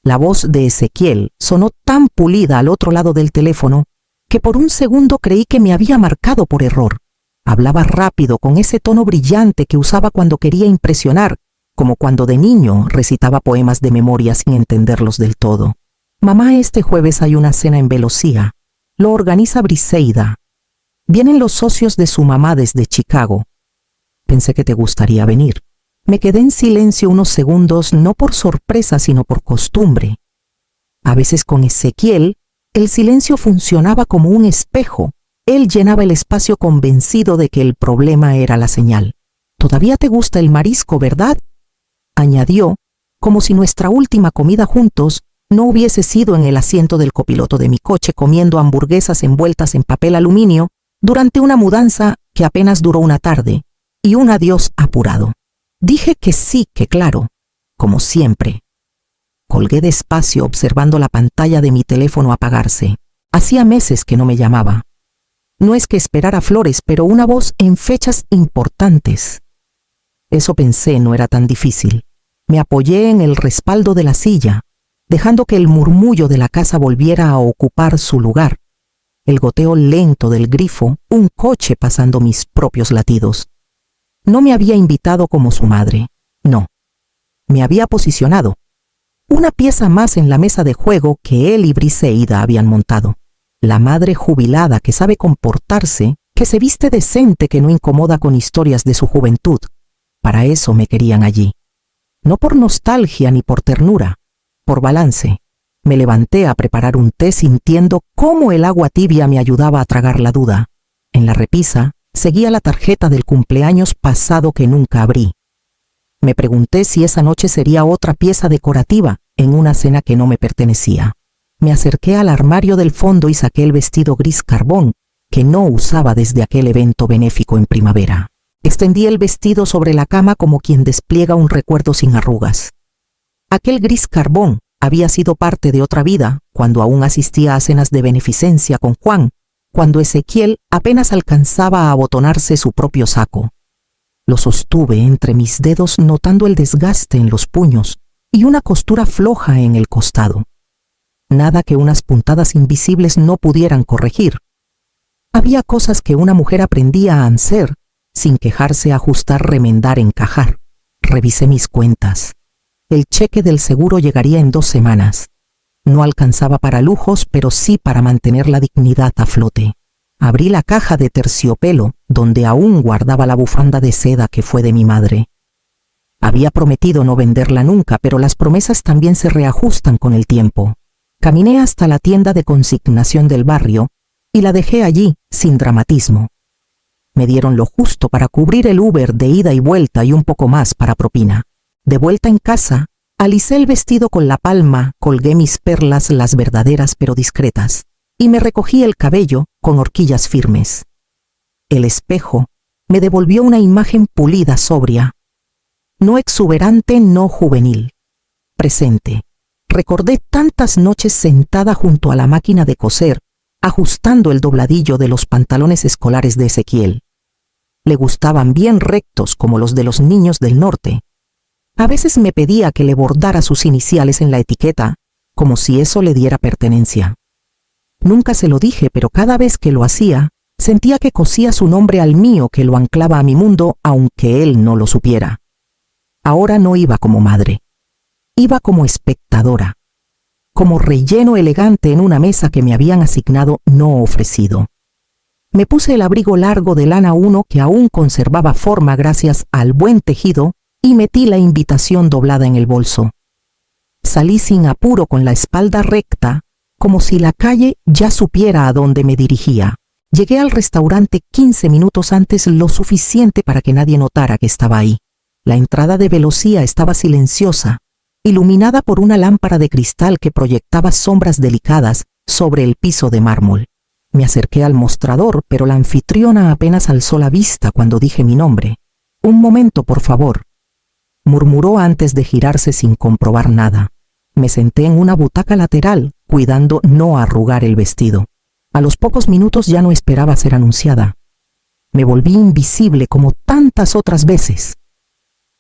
La voz de Ezequiel sonó tan pulida al otro lado del teléfono que por un segundo creí que me había marcado por error. Hablaba rápido, con ese tono brillante que usaba cuando quería impresionar, como cuando de niño recitaba poemas de memoria sin entenderlos del todo. Mamá, este jueves hay una cena en Velocía. Lo organiza Briseida. Vienen los socios de su mamá desde Chicago. Pensé que te gustaría venir. Me quedé en silencio unos segundos, no por sorpresa, sino por costumbre. A veces con Ezequiel, el silencio funcionaba como un espejo. Él llenaba el espacio convencido de que el problema era la señal. «¿Todavía te gusta el marisco, verdad?», añadió, como si nuestra última comida juntos no hubiese sido en el asiento del copiloto de mi coche comiendo hamburguesas envueltas en papel aluminio durante una mudanza que apenas duró una tarde y un adiós apurado. Dije que sí, que claro, como siempre. Colgué despacio observando la pantalla de mi teléfono apagarse. Hacía meses que no me llamaba. No es que esperara flores, pero una voz en fechas importantes. Eso pensé, no era tan difícil. Me apoyé en el respaldo de la silla, dejando que el murmullo de la casa volviera a ocupar su lugar. El goteo lento del grifo, un coche pasando mis propios latidos. No me había invitado como su madre, no. Me había posicionado. Una pieza más en la mesa de juego que él y Briseida habían montado. La madre jubilada que sabe comportarse, que se viste decente, que no incomoda con historias de su juventud. Para eso me querían allí. No por nostalgia ni por ternura, por balance. Me levanté a preparar un té sintiendo cómo el agua tibia me ayudaba a tragar la duda. En la repisa seguía la tarjeta del cumpleaños pasado que nunca abrí. Me pregunté si esa noche sería otra pieza decorativa en una cena que no me pertenecía. Me acerqué al armario del fondo y saqué el vestido gris carbón que no usaba desde aquel evento benéfico en primavera. Extendí el vestido sobre la cama como quien despliega un recuerdo sin arrugas. Aquel gris carbón había sido parte de otra vida cuando aún asistía a cenas de beneficencia con Juan, cuando Ezequiel apenas alcanzaba a abotonarse su propio saco. Lo sostuve entre mis dedos notando el desgaste en los puños y una costura floja en el costado. Nada que unas puntadas invisibles no pudieran corregir. Había cosas que una mujer aprendía a hacer sin quejarse, ajustar, remendar, encajar. Revisé mis cuentas. El cheque del seguro llegaría en 2 semanas. No alcanzaba para lujos, pero sí para mantener la dignidad a flote. Abrí la caja de terciopelo, donde aún guardaba la bufanda de seda que fue de mi madre. Había prometido no venderla nunca, pero las promesas también se reajustan con el tiempo. Caminé hasta la tienda de consignación del barrio y la dejé allí, sin dramatismo. Me dieron lo justo para cubrir el Uber de ida y vuelta y un poco más para propina. De vuelta en casa, alicé el vestido con la palma, colgué mis perlas, las verdaderas pero discretas, y me recogí el cabello con horquillas firmes. El espejo me devolvió una imagen pulida, sobria. No exuberante, no juvenil. Presente. Recordé tantas noches sentada junto a la máquina de coser, ajustando el dobladillo de los pantalones escolares de Ezequiel. Le gustaban bien rectos como los de los niños del norte. A veces me pedía que le bordara sus iniciales en la etiqueta, como si eso le diera pertenencia. Nunca se lo dije, pero cada vez que lo hacía, sentía que cosía su nombre al mío, que lo anclaba a mi mundo, aunque él no lo supiera. Ahora no iba como madre. Iba como espectadora, como relleno elegante en una mesa que me habían asignado no ofrecido. Me puse el abrigo largo de lana 1 que aún conservaba forma gracias al buen tejido y metí la invitación doblada en el bolso. Salí sin apuro con la espalda recta, como si la calle ya supiera a dónde me dirigía. Llegué al restaurante 15 minutos antes, lo suficiente para que nadie notara que estaba ahí. La entrada de Velocía estaba silenciosa, iluminada por una lámpara de cristal que proyectaba sombras delicadas sobre el piso de mármol. Me acerqué al mostrador, pero la anfitriona apenas alzó la vista cuando dije mi nombre. «Un momento, por favor», murmuró antes de girarse sin comprobar nada. Me senté en una butaca lateral, cuidando no arrugar el vestido. A los pocos minutos ya no esperaba ser anunciada. Me volví invisible como tantas otras veces.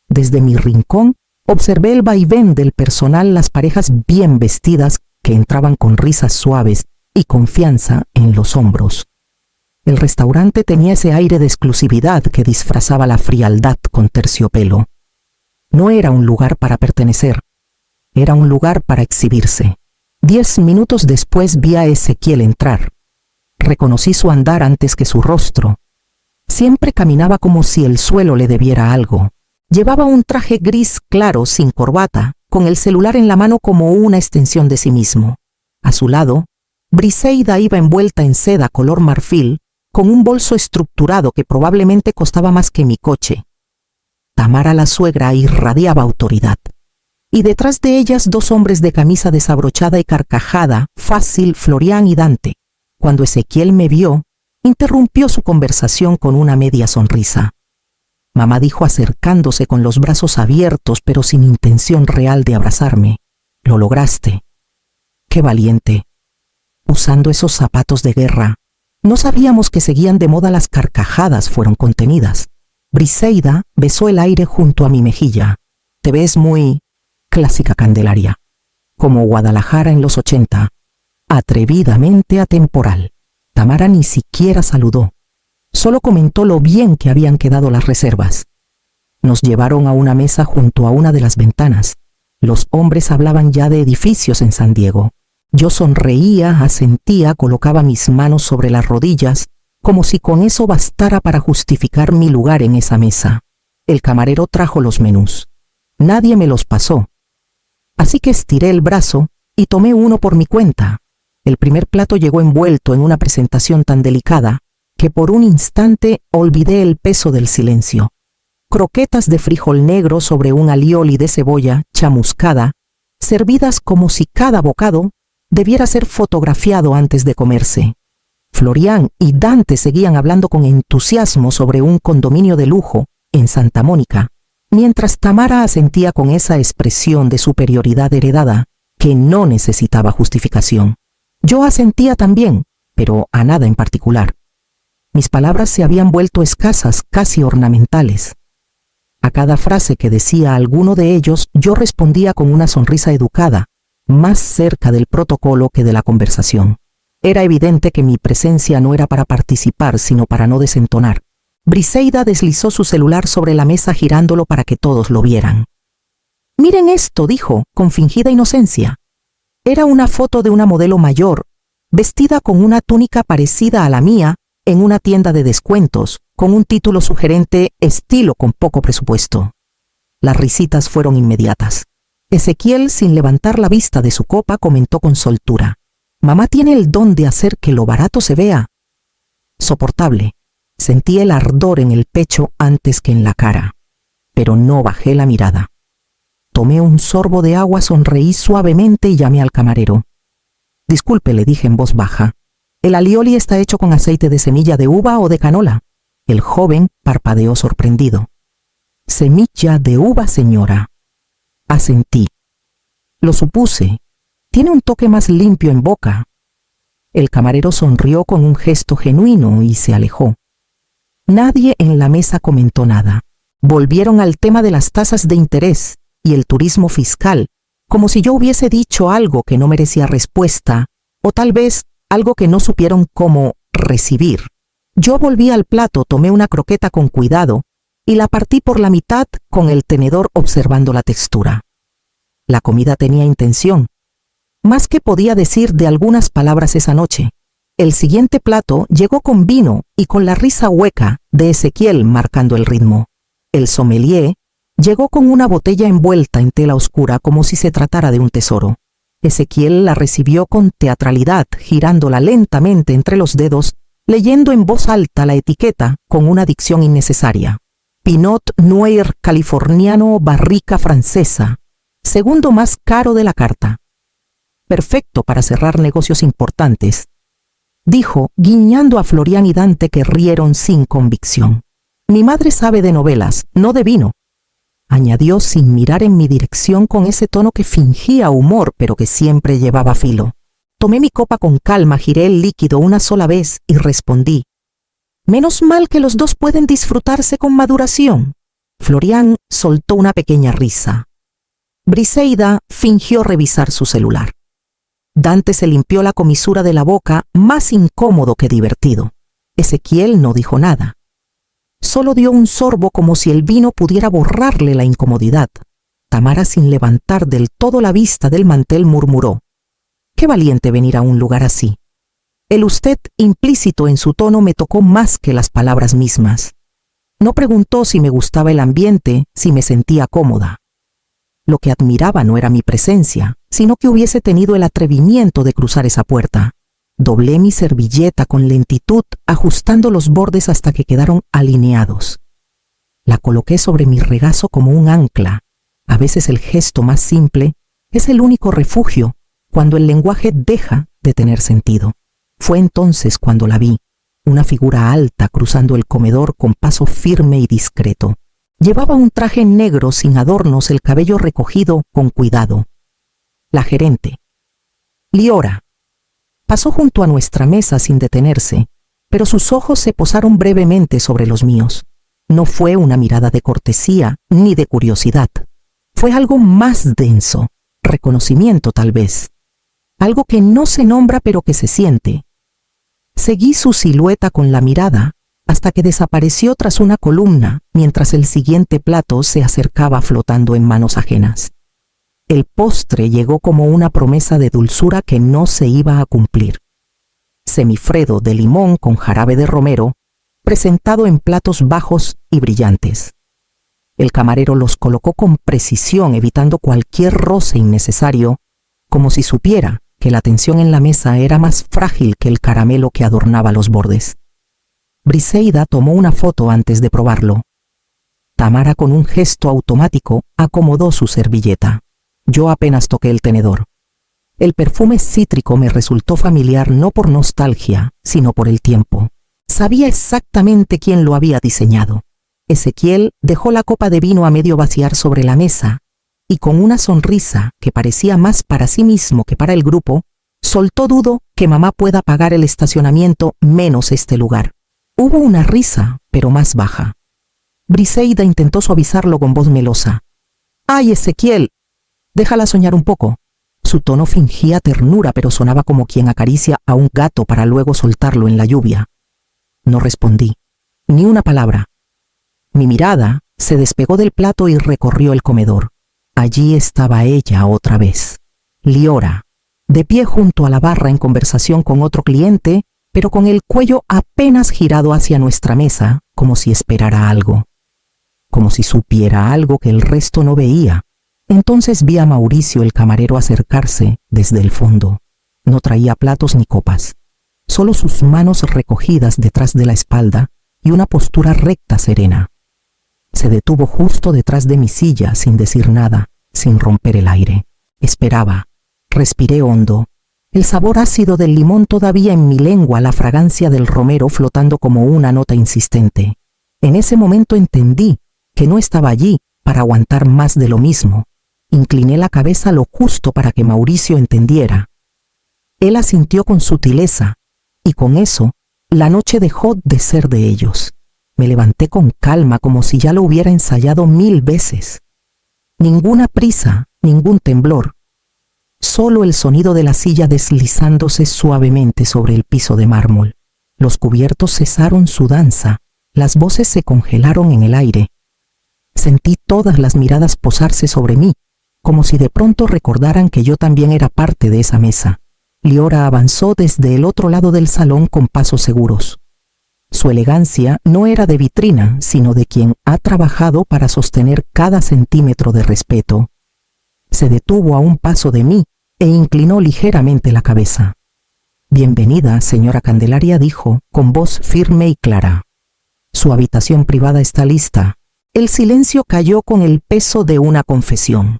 Desde mi rincón Observé el vaivén del personal, las parejas bien vestidas que entraban con risas suaves y confianza en los hombros. El restaurante tenía ese aire de exclusividad que disfrazaba la frialdad con terciopelo. No era un lugar para pertenecer, era un lugar para exhibirse. 10 minutos después vi a Ezequiel entrar. Reconocí su andar antes que su rostro. Siempre caminaba como si el suelo le debiera algo. Llevaba un traje gris claro sin corbata, con el celular en la mano como una extensión de sí mismo. A su lado, Briseida iba envuelta en seda color marfil, con un bolso estructurado que probablemente costaba más que mi coche. Tamara, la suegra, irradiaba autoridad. Y detrás de ellas 2 hombres de camisa desabrochada y carcajada, Fácil, Florian y Dante. Cuando Ezequiel me vio, interrumpió su conversación con una media sonrisa. Mamá dijo acercándose con los brazos abiertos pero sin intención real de abrazarme. Lo lograste. Qué valiente. Usando esos zapatos de guerra. No sabíamos que seguían de moda las carcajadas, fueron contenidas. Briseida besó el aire junto a mi mejilla. Te ves muy clásica, Candelaria. Como Guadalajara en los 80. Atrevidamente atemporal. Tamara ni siquiera saludó. Solo comentó lo bien que habían quedado las reservas. Nos llevaron a una mesa junto a una de las ventanas. Los hombres hablaban ya de edificios en San Diego. Yo sonreía, asentía, colocaba mis manos sobre las rodillas, como si con eso bastara para justificar mi lugar en esa mesa. El camarero trajo los menús. Nadie me los pasó. Así que estiré el brazo y tomé uno por mi cuenta. El primer plato llegó envuelto en una presentación tan delicada que por un instante olvidé el peso del silencio. Croquetas de frijol negro sobre un alioli de cebolla chamuscada, servidas como si cada bocado debiera ser fotografiado antes de comerse. Florian y Dante seguían hablando con entusiasmo sobre un condominio de lujo en Santa Mónica, mientras Tamara asentía con esa expresión de superioridad heredada que no necesitaba justificación. Yo asentía también, pero a nada en particular. Mis palabras se habían vuelto escasas, casi ornamentales. A cada frase que decía alguno de ellos, yo respondía con una sonrisa educada, más cerca del protocolo que de la conversación. Era evidente que mi presencia no era para participar, sino para no desentonar. Briseida deslizó su celular sobre la mesa girándolo para que todos lo vieran. «Miren esto», dijo, con fingida inocencia. Era una foto de una modelo mayor, vestida con una túnica parecida a la mía, en una tienda de descuentos, con un título sugerente «Estilo con poco presupuesto». Las risitas fueron inmediatas. Ezequiel, sin levantar la vista de su copa, comentó con soltura: «Mamá tiene el don de hacer que lo barato se vea soportable». Sentí el ardor en el pecho antes que en la cara, pero no bajé la mirada. Tomé un sorbo de agua, sonreí suavemente y llamé al camarero. «Disculpe», le dije en voz baja. «¿El alioli está hecho con aceite de semilla de uva o de canola?» El joven parpadeó sorprendido. «Semilla de uva, señora». Asentí. Lo supuse. Tiene un toque más limpio en boca. El camarero sonrió con un gesto genuino y se alejó. Nadie en la mesa comentó nada. Volvieron al tema de las tasas de interés y el turismo fiscal, como si yo hubiese dicho algo que no merecía respuesta, o tal vez algo que no supieron cómo recibir. Yo volví al plato, tomé una croqueta con cuidado y la partí por la mitad con el tenedor observando la textura. La comida tenía intención, más que podía decir de algunas palabras esa noche. El siguiente plato llegó con vino y con la risa hueca de Ezequiel marcando el ritmo. El sommelier llegó con una botella envuelta en tela oscura como si se tratara de un tesoro. Ezequiel la recibió con teatralidad, girándola lentamente entre los dedos, leyendo en voz alta la etiqueta con una dicción innecesaria. Pinot Noir californiano, barrica francesa, segundo más caro de la carta. Perfecto para cerrar negocios importantes, dijo, guiñando a Florian y Dante, que rieron sin convicción. Mi madre sabe de novelas, no de vino, añadió sin mirar en mi dirección con ese tono que fingía humor pero que siempre llevaba filo. Tomé mi copa con calma, giré el líquido una sola vez y respondí: menos mal que los dos pueden disfrutarse con maduración. Florian soltó una pequeña risa. Briseida fingió revisar su celular. Dante se limpió la comisura de la boca, más incómodo que divertido. Ezequiel no dijo nada. Solo dio un sorbo como si el vino pudiera borrarle la incomodidad. Tamara, sin levantar del todo la vista del mantel, murmuró: «Qué valiente venir a un lugar así». El usted implícito en su tono me tocó más que las palabras mismas. No preguntó si me gustaba el ambiente, si me sentía cómoda. Lo que admiraba no era mi presencia, sino que hubiese tenido el atrevimiento de cruzar esa puerta. Doblé mi servilleta con lentitud, ajustando los bordes hasta que quedaron alineados. La coloqué sobre mi regazo como un ancla. A veces el gesto más simple es el único refugio cuando el lenguaje deja de tener sentido. Fue entonces cuando la vi, una figura alta cruzando el comedor con paso firme y discreto. Llevaba un traje negro sin adornos, el cabello recogido con cuidado. La gerente. Liora. Pasó junto a nuestra mesa sin detenerse, pero sus ojos se posaron brevemente sobre los míos. No fue una mirada de cortesía ni de curiosidad. Fue algo más denso, reconocimiento tal vez. Algo que no se nombra pero que se siente. Seguí su silueta con la mirada hasta que desapareció tras una columna, mientras el siguiente plato se acercaba flotando en manos ajenas. El postre llegó como una promesa de dulzura que no se iba a cumplir. Semifredo de limón con jarabe de romero, presentado en platos bajos y brillantes. El camarero los colocó con precisión, evitando cualquier roce innecesario, como si supiera que la tensión en la mesa era más frágil que el caramelo que adornaba los bordes. Briseida tomó una foto antes de probarlo. Tamara, con un gesto automático, acomodó su servilleta. Yo apenas toqué el tenedor. El perfume cítrico me resultó familiar no por nostalgia, sino por el tiempo. Sabía exactamente quién lo había diseñado. Ezequiel dejó la copa de vino a medio vaciar sobre la mesa y, con una sonrisa que parecía más para sí mismo que para el grupo, soltó: «Dudo que mamá pueda pagar el estacionamiento menos este lugar». Hubo una risa, pero más baja. Briseida intentó suavizarlo con voz melosa. «¡Ay, Ezequiel! Déjala soñar un poco». Su tono fingía ternura, pero sonaba como quien acaricia a un gato para luego soltarlo en la lluvia. No respondí, ni una palabra. Mi mirada se despegó del plato y recorrió el comedor. Allí estaba ella otra vez, Liora, de pie junto a la barra en conversación con otro cliente, pero con el cuello apenas girado hacia nuestra mesa, como si esperara algo, como si supiera algo que el resto no veía. Entonces vi a Mauricio, el camarero, acercarse desde el fondo. No traía platos ni copas, solo sus manos recogidas detrás de la espalda y una postura recta, serena. Se detuvo justo detrás de mi silla sin decir nada, sin romper el aire. Esperaba. Respiré hondo. El sabor ácido del limón todavía en mi lengua, la fragancia del romero flotando como una nota insistente. En ese momento entendí que no estaba allí para aguantar más de lo mismo. Incliné la cabeza lo justo para que Mauricio entendiera. Él asintió con sutileza, y con eso, la noche dejó de ser de ellos. Me levanté con calma, como si ya lo hubiera ensayado 1000 veces. Ninguna prisa, ningún temblor. Solo el sonido de la silla deslizándose suavemente sobre el piso de mármol. Los cubiertos cesaron su danza, las voces se congelaron en el aire. Sentí todas las miradas posarse sobre mí, como si de pronto recordaran que yo también era parte de esa mesa. Liora avanzó desde el otro lado del salón con pasos seguros. Su elegancia no era de vitrina, sino de quien ha trabajado para sostener cada centímetro de respeto. Se detuvo a un paso de mí e inclinó ligeramente la cabeza. «Bienvenida, señora Candelaria», dijo, con voz firme y clara. «Su habitación privada está lista». El silencio cayó con el peso de una confesión.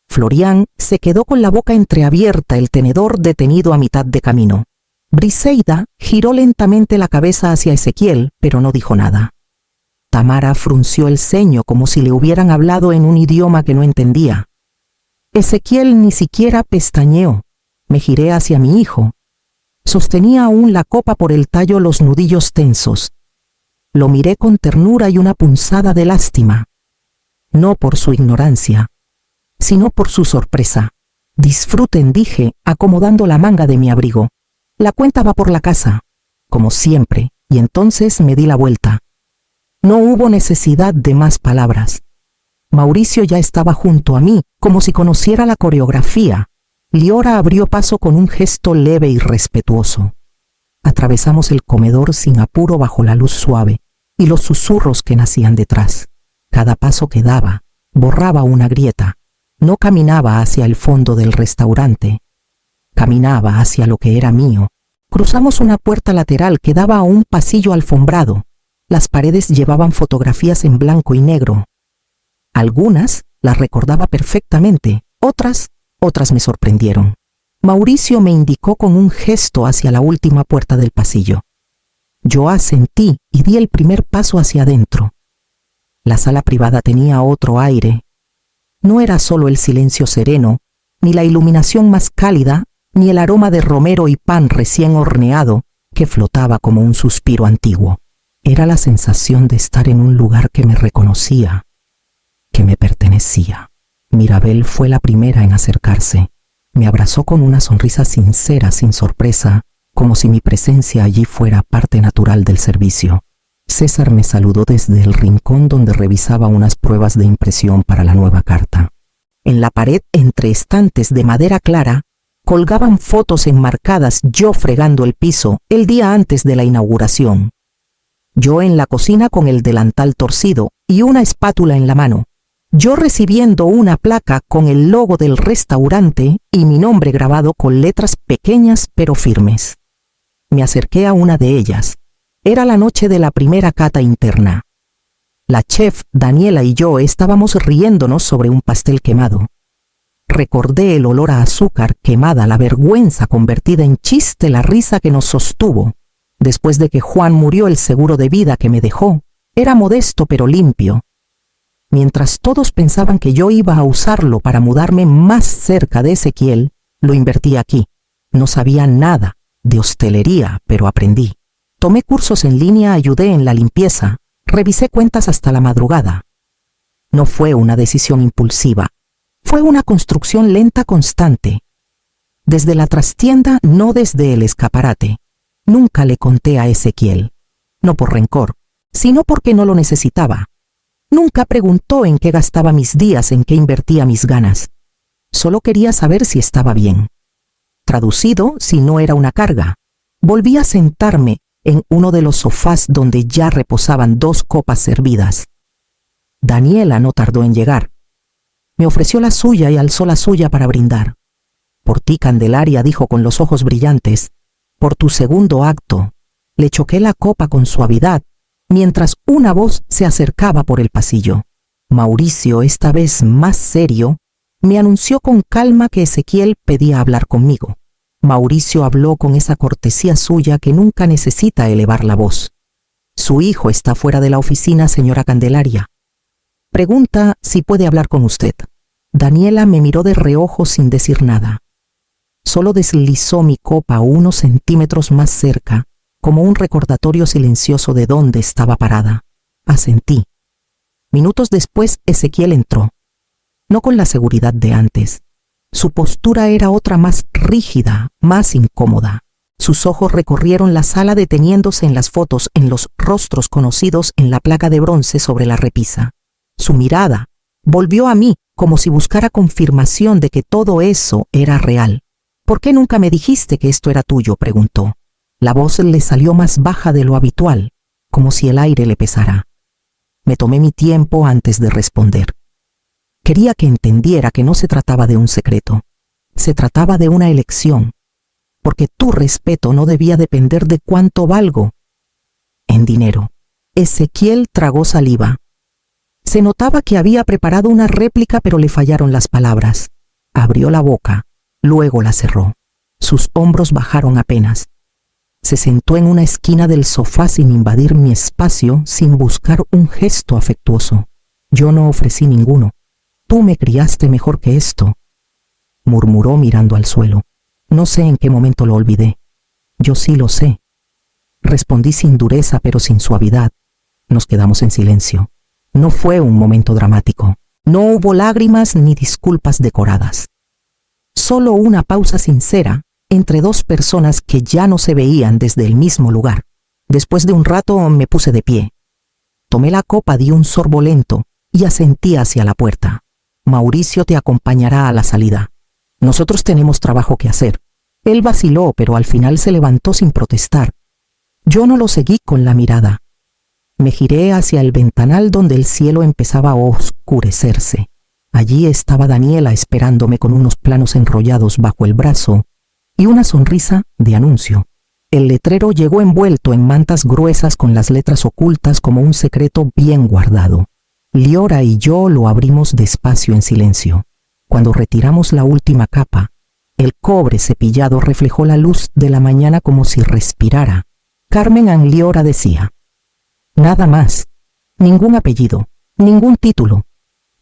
Florián se quedó con la boca entreabierta, el tenedor detenido a mitad de camino. Briseida giró lentamente la cabeza hacia Ezequiel, pero no dijo nada. Tamara frunció el ceño como si le hubieran hablado en un idioma que no entendía. Ezequiel ni siquiera pestañeó. Me giré hacia mi hijo. Sostenía aún la copa por el tallo, los nudillos tensos. Lo miré con ternura y una punzada de lástima. No por su ignorancia. sino por su sorpresa. Disfruten, dije, acomodando la manga de mi abrigo. La cuenta va por la casa, como siempre, y entonces me di la vuelta. No hubo necesidad de más palabras. Mauricio ya estaba junto a mí, como si conociera la coreografía. Liora abrió paso con un gesto leve y respetuoso. Atravesamos el comedor sin apuro bajo la luz suave y los susurros que nacían detrás. Cada paso que daba borraba una grieta. No caminaba hacia el fondo del restaurante. Caminaba hacia lo que era mío. Cruzamos una puerta lateral que daba a un pasillo alfombrado. Las paredes llevaban fotografías en blanco y negro. Algunas las recordaba perfectamente, otras me sorprendieron. Mauricio me indicó con un gesto hacia la última puerta del pasillo. Yo asentí y di el primer paso hacia adentro. La sala privada tenía otro aire. No era solo el silencio sereno, ni la iluminación más cálida, ni el aroma de romero y pan recién horneado que flotaba como un suspiro antiguo. Era la sensación de estar en un lugar que me reconocía, que me pertenecía. Mirabel fue la primera en acercarse. Me abrazó con una sonrisa sincera, sin sorpresa, como si mi presencia allí fuera parte natural del servicio. César me saludó desde el rincón donde revisaba unas pruebas de impresión para la nueva carta. En la pared, entre estantes de madera clara, colgaban fotos enmarcadas, yo fregando el piso el día antes de la inauguración. Yo en la cocina con el delantal torcido y una espátula en la mano. Yo recibiendo una placa con el logo del restaurante y mi nombre grabado con letras pequeñas pero firmes. Me acerqué a una de ellas. Era la noche de la primera cata interna. La chef Daniela y yo estábamos riéndonos sobre un pastel quemado. Recordé el olor a azúcar quemada, la vergüenza convertida en chiste, la risa que nos sostuvo. Después de que Juan murió, el seguro de vida que me dejó era modesto pero limpio. Mientras todos pensaban que yo iba a usarlo para mudarme más cerca de Ezequiel, lo invertí aquí. No sabía nada de hostelería, pero aprendí. Tomé cursos en línea, ayudé en la limpieza, revisé cuentas hasta la madrugada. No fue una decisión impulsiva, fue una construcción lenta, constante. Desde la trastienda, no desde el escaparate. Nunca le conté a Ezequiel, no por rencor, sino porque no lo necesitaba. Nunca preguntó en qué gastaba mis días, en qué invertía mis ganas. Solo quería saber si estaba bien. Traducido, si no era una carga. Volví a sentarme en uno de los sofás donde ya reposaban 2 copas servidas. Daniela no tardó en llegar. Me ofreció la suya y alzó la suya para brindar. Por ti, Candelaria, dijo con los ojos brillantes. Por tu segundo acto. Le choqué la copa con suavidad, mientras una voz se acercaba por el pasillo. Mauricio, esta vez más serio, me anunció con calma que Ezequiel pedía hablar conmigo. Mauricio habló con esa cortesía suya que nunca necesita elevar la voz. Su hijo está fuera de la oficina, señora Candelaria. Pregunta si puede hablar con usted. Daniela me miró de reojo sin decir nada. Solo deslizó mi copa unos centímetros más cerca, como un recordatorio silencioso de dónde estaba parada. Asentí. Minutos después, Ezequiel entró. No con la seguridad de antes. Su postura era otra, más rígida, más incómoda. Sus ojos recorrieron la sala deteniéndose en las fotos, en los rostros conocidos en la placa de bronce sobre la repisa. Su mirada volvió a mí como si buscara confirmación de que todo eso era real. ¿Por qué nunca me dijiste que esto era tuyo?, preguntó. La voz le salió más baja de lo habitual, como si el aire le pesara. Me tomé mi tiempo antes de responder. Quería que entendiera que no se trataba de un secreto. Se trataba de una elección, porque tu respeto no debía depender de cuánto valgo en dinero. Ezequiel tragó saliva. Se notaba que había preparado una réplica, pero le fallaron las palabras. Abrió la boca, luego la cerró. Sus hombros bajaron apenas. Se sentó en una esquina del sofá sin invadir mi espacio, sin buscar un gesto afectuoso. Yo no ofrecí ninguno. Tú me criaste mejor que esto, murmuró mirando al suelo. No sé en qué momento lo olvidé. Yo sí lo sé. Respondí sin dureza pero sin suavidad. Nos quedamos en silencio. No fue un momento dramático. No hubo lágrimas ni disculpas decoradas. Solo una pausa sincera entre dos personas que ya no se veían desde el mismo lugar. Después de un rato me puse de pie. Tomé la copa, di un sorbo lento y asentí hacia la puerta. Mauricio te acompañará a la salida. Nosotros tenemos trabajo que hacer. Él vaciló, pero al final se levantó sin protestar. Yo no lo seguí con la mirada. Me giré hacia el ventanal donde el cielo empezaba a oscurecerse. Allí estaba Daniela esperándome con unos planos enrollados bajo el brazo y una sonrisa de anuncio. El letrero llegó envuelto en mantas gruesas con las letras ocultas como un secreto bien guardado. Liora y yo lo abrimos despacio en silencio. Cuando retiramos la última capa, el cobre cepillado reflejó la luz de la mañana como si respirara. Carmen Angliora decía: nada más, ningún apellido, ningún título,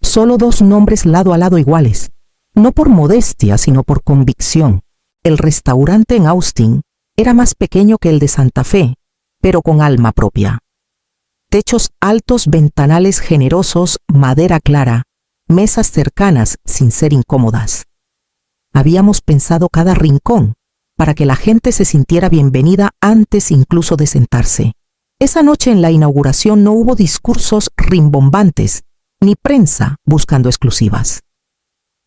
solo dos nombres lado a lado iguales, no por modestia sino por convicción. El restaurante en Austin era más pequeño que el de Santa Fe, pero con alma propia. Techos altos, ventanales generosos, madera clara, mesas cercanas sin ser incómodas. Habíamos pensado cada rincón para que la gente se sintiera bienvenida antes incluso de sentarse. Esa noche en la inauguración no hubo discursos rimbombantes, ni prensa buscando exclusivas.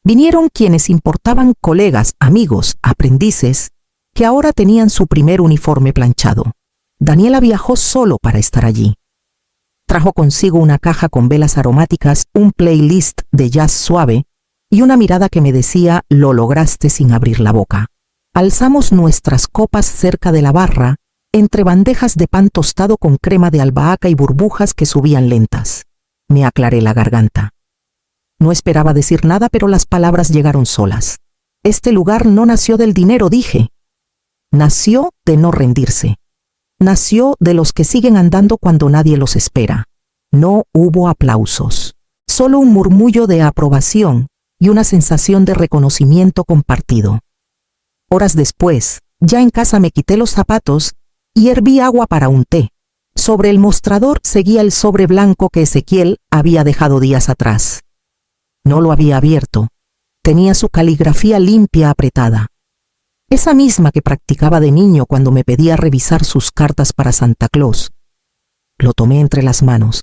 Vinieron quienes importaban: colegas, amigos, aprendices, que ahora tenían su primer uniforme planchado. Daniela viajó solo para estar allí. Trajo consigo una caja con velas aromáticas, un playlist de jazz suave y una mirada que me decía: lo lograste sin abrir la boca. Alzamos nuestras copas cerca de la barra, entre bandejas de pan tostado con crema de albahaca y burbujas que subían lentas. Me aclaré la garganta. No esperaba decir nada, pero las palabras llegaron solas. Este lugar no nació del dinero, dije. Nació de no rendirse. Nació de los que siguen andando cuando nadie los espera. No hubo aplausos, solo un murmullo de aprobación y una sensación de reconocimiento compartido. Horas después, ya en casa, me quité los zapatos y herví agua para un té. Sobre el mostrador seguía el sobre blanco que Ezequiel había dejado días atrás. No lo había abierto. Tenía su caligrafía limpia, apretada. Esa misma que practicaba de niño cuando me pedía revisar sus cartas para Santa Claus. Lo tomé entre las manos.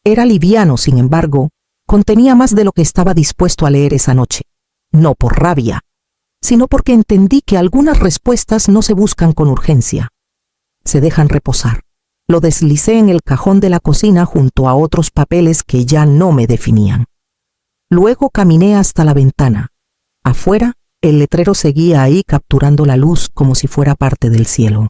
Era liviano, sin embargo, contenía más de lo que estaba dispuesto a leer esa noche. No por rabia, sino porque entendí que algunas respuestas no se buscan con urgencia. Se dejan reposar. Lo deslicé en el cajón de la cocina junto a otros papeles que ya no me definían. Luego caminé hasta la ventana. Afuera, el letrero seguía ahí capturando la luz como si fuera parte del cielo.